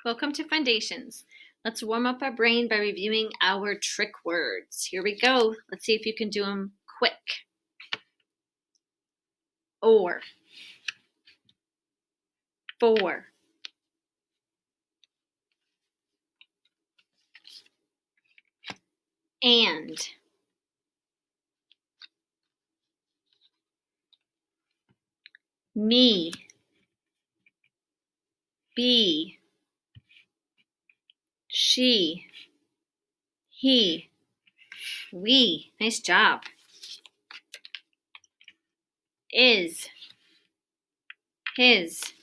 Welcome to Foundations. Let's warm up our brain by reviewing our trick words. Here we go. Let's see if you can do them quick. Or, for, and, me, be, she, he, we. Nice job. Is, his,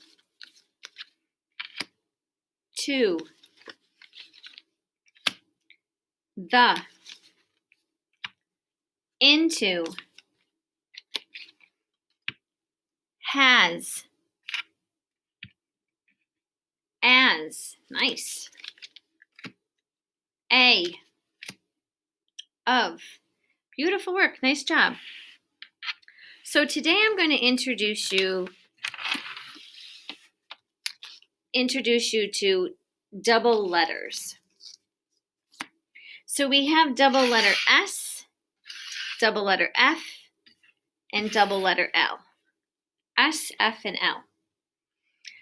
to, the, into, has, as. Nice. A, of. Beautiful work. Nice job. So today I'm going to introduce you to double letters. So we have double letter S, double letter F, and double letter L. S, F, and L.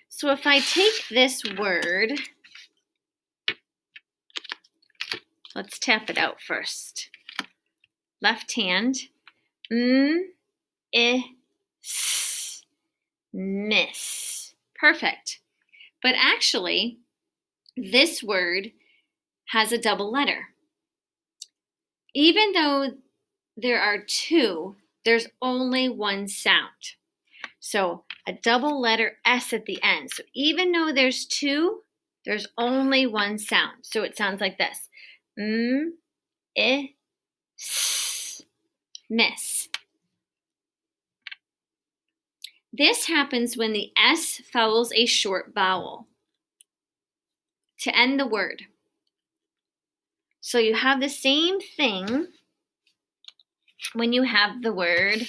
So if I take this word, let's tap it out first. Left hand, s, miss. Perfect. But actually, this word has a double letter. Even though there are two, there's only one sound. So a double letter S at the end. So even though there's two, there's only one sound. So it sounds like this. S, miss. This happens when the S follows a short vowel to end the word. So you have the same thing when you have the word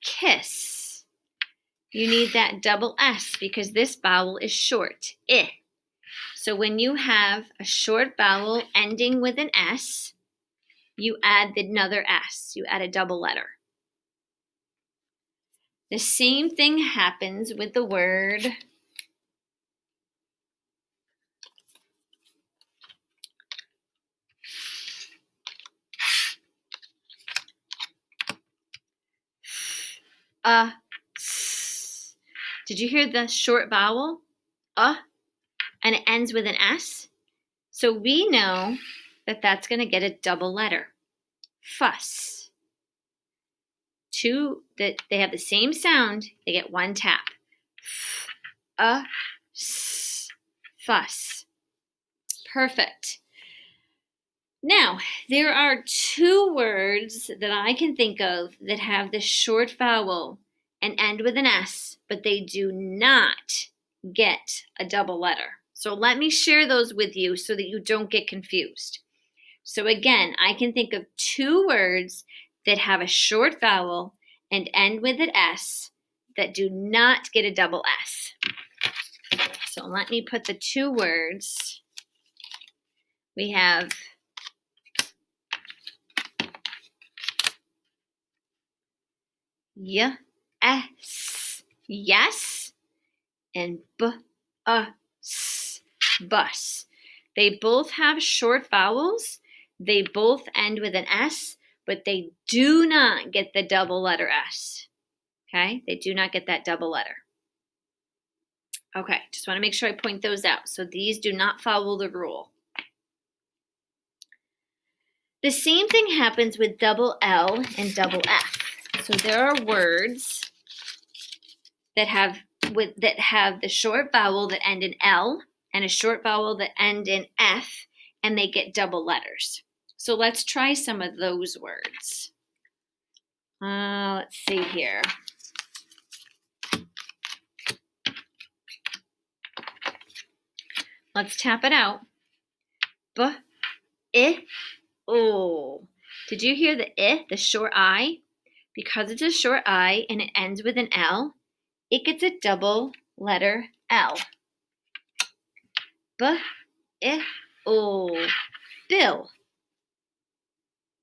kiss. You need that double S because this vowel is short, I. So when you have a short vowel ending with an S, you add another S. You add a double letter. The same thing happens with the word s. Did you hear the short vowel? And it ends with an S. So we know that that's going to get a double letter. Fuss. Two, that they have the same sound, they get one tap. S, fuss. Perfect. Now, there are two words that I can think of that have the short vowel and end with an S, but they do not get a double letter. So let me share those with you so that you don't get confused. So again, I can think of two words that have a short vowel and end with an S that do not get a double S. So let me put the two words. We have yes, yes, and bus. They both have short vowels. They both end with an S, but they do not get the double letter S. Okay? They do not get that double letter. Okay, just want to make sure I point those out. So these do not follow the rule. The same thing happens with double L and double F. So there are words that have the short vowel that end in L and a short vowel that end in F, and they get double letters. So let's try some of those words. Let's see here. Let's tap it out. Oh. Did you hear the the short I? Because it's a short I and it ends with an L, it gets a double letter L. B-I-O. Bill.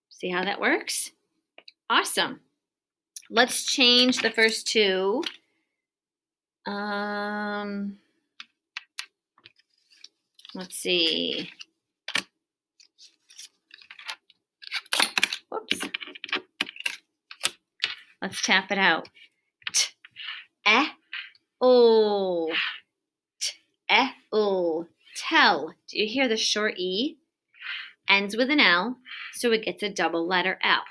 See how that works? Awesome. Let's change the first two. Let's see. Whoops. Let's tap it out. T-E-O. T-E-O. Tell. Do you hear the short E? Ends with an L, so it gets a double letter L.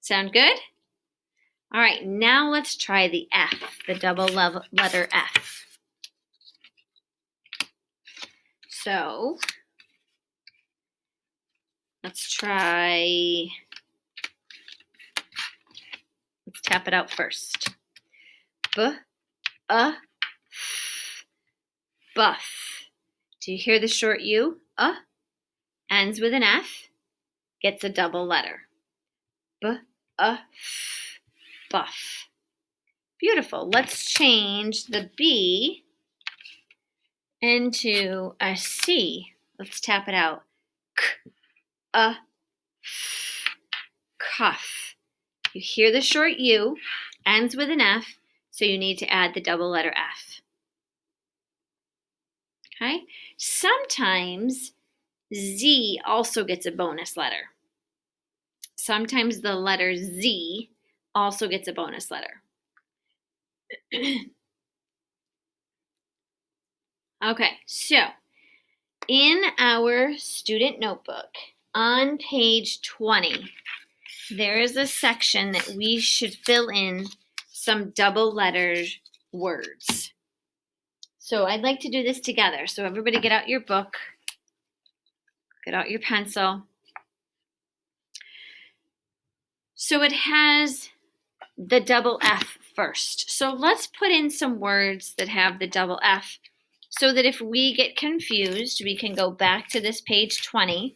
Sound good? All right, now let's try the F, the double letter F. So let's tap it out first. B-U-F. Buff. Do you hear the short U? Ends with an F, gets a double letter. B-U-F. Buff. Beautiful. Let's change the B into a C. Let's tap it out. K-U-F. Cuff. You hear the short U, ends with an F, so you need to add the double letter F. Okay? Sometimes Z also gets a bonus letter. Sometimes the letter Z also gets a bonus letter. Okay, so in our student notebook on page 20, there is a section that we should fill in some double lettered words. So I'd like to do this together. So everybody get out your book, get out your pencil. So it has the double F first. So let's put in some words that have the double F so that if we get confused, we can go back to this page 20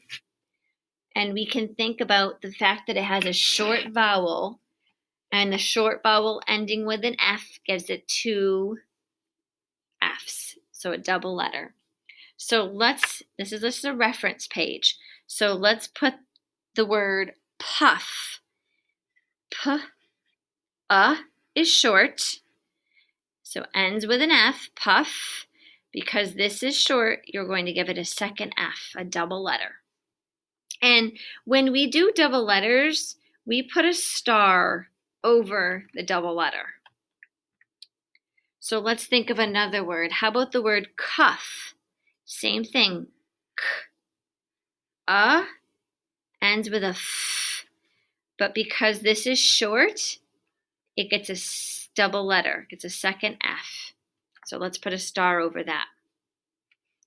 and we can think about the fact that it has a short vowel, and the short vowel ending with an F gives it two Fs, so a double letter. So this is just a reference page. So let's put the word puff. Is short, so ends with an F, puff. Because this is short, you're going to give it a second F, a double letter. And when we do double letters, we put a star over the double letter. So let's think of another word. How about the word cuff? Same thing. Ends with a F. But because this is short, it gets a double letter. It gets a second F. So let's put a star over that.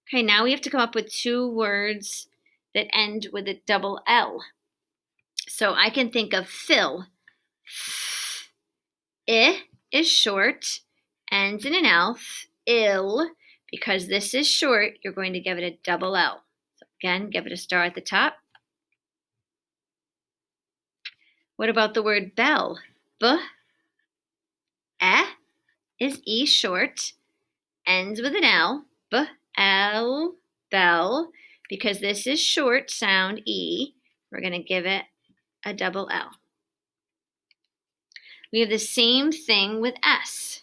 Okay, now we have to come up with two words that end with a double L. So I can think of fill. I is short, ends in an L. Ill. Because this is short, you're going to give it a double L. So again, give it a star at the top. What about the word bell? Is E short, ends with an L. B-L, bell. Because this is short sound E, we're going to give it a double L. We have the same thing with S.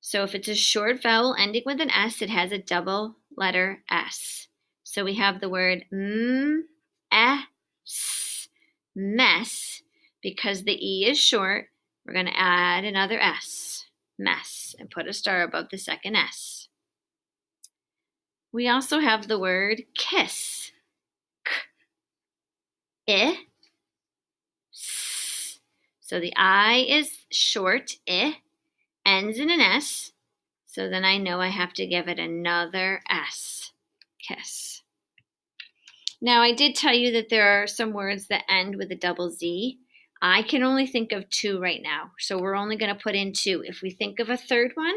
So if it's a short vowel ending with an S, it has a double letter S. So we have the word mess. Because the E is short, we're going to add another S, mess, and put a star above the second S. We also have the word kiss. I, S. So the I is short, I, ends in an S. So then I know I have to give it another S, kiss. Now I did tell you that there are some words that end with a double Z. I can only think of two right now, so we're only going to put in two. If we think of a third one,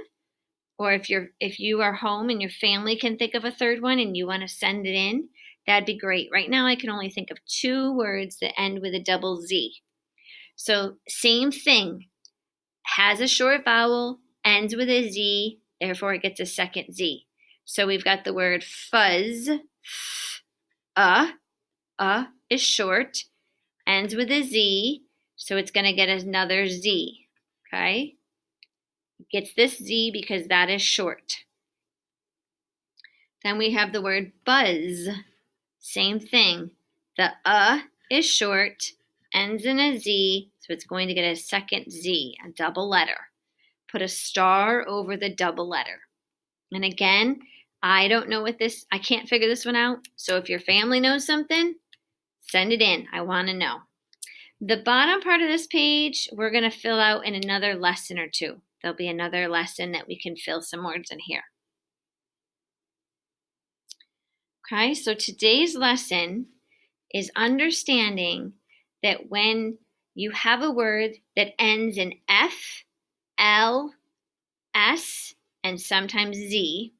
or if you are home and your family can think of a third one and you want to send it in, that'd be great. Right now I can only think of two words that end with a double Z. So same thing, has a short vowel, ends with a Z, therefore it gets a second Z. So we've got the word fuzz. Is short, ends with a Z, so it's going to get another Z. Okay? It gets this Z because that is short. Then we have the word buzz. Same thing. The is short, ends in a Z, so it's going to get a second Z, a double letter. Put a star over the double letter. And again, I don't know I can't figure this one out. So if your family knows something, send it in. I want to know. The bottom part of this page, we're going to fill out in another lesson or two. There'll be another lesson that we can fill some words in here. Okay, so today's lesson is understanding that when you have a word that ends in F, L, S, and sometimes Z,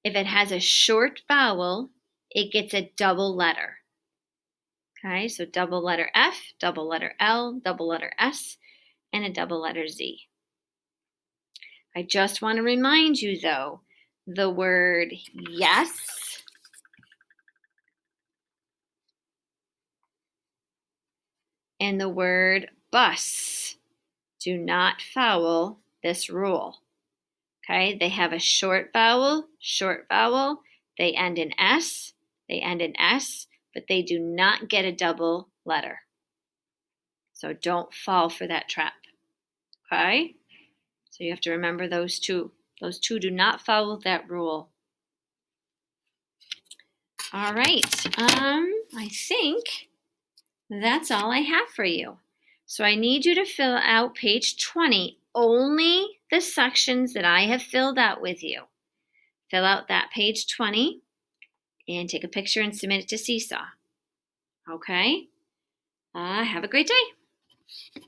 if it has a short vowel, it gets a double letter. Okay, so double letter F, double letter L, double letter S, and a double letter Z. I just want to remind you, though, the word yes and the word bus do not foul this rule. Okay, they have a short vowel, they end in S, but they do not get a double letter. So don't fall for that trap. Okay? So you have to remember those two. Those two do not follow that rule. All right. I think that's all I have for you. So I need you to fill out page 20, only the sections that I have filled out with you. Fill out that page 20 and take a picture and submit it to Seesaw. Okay? Have a great day.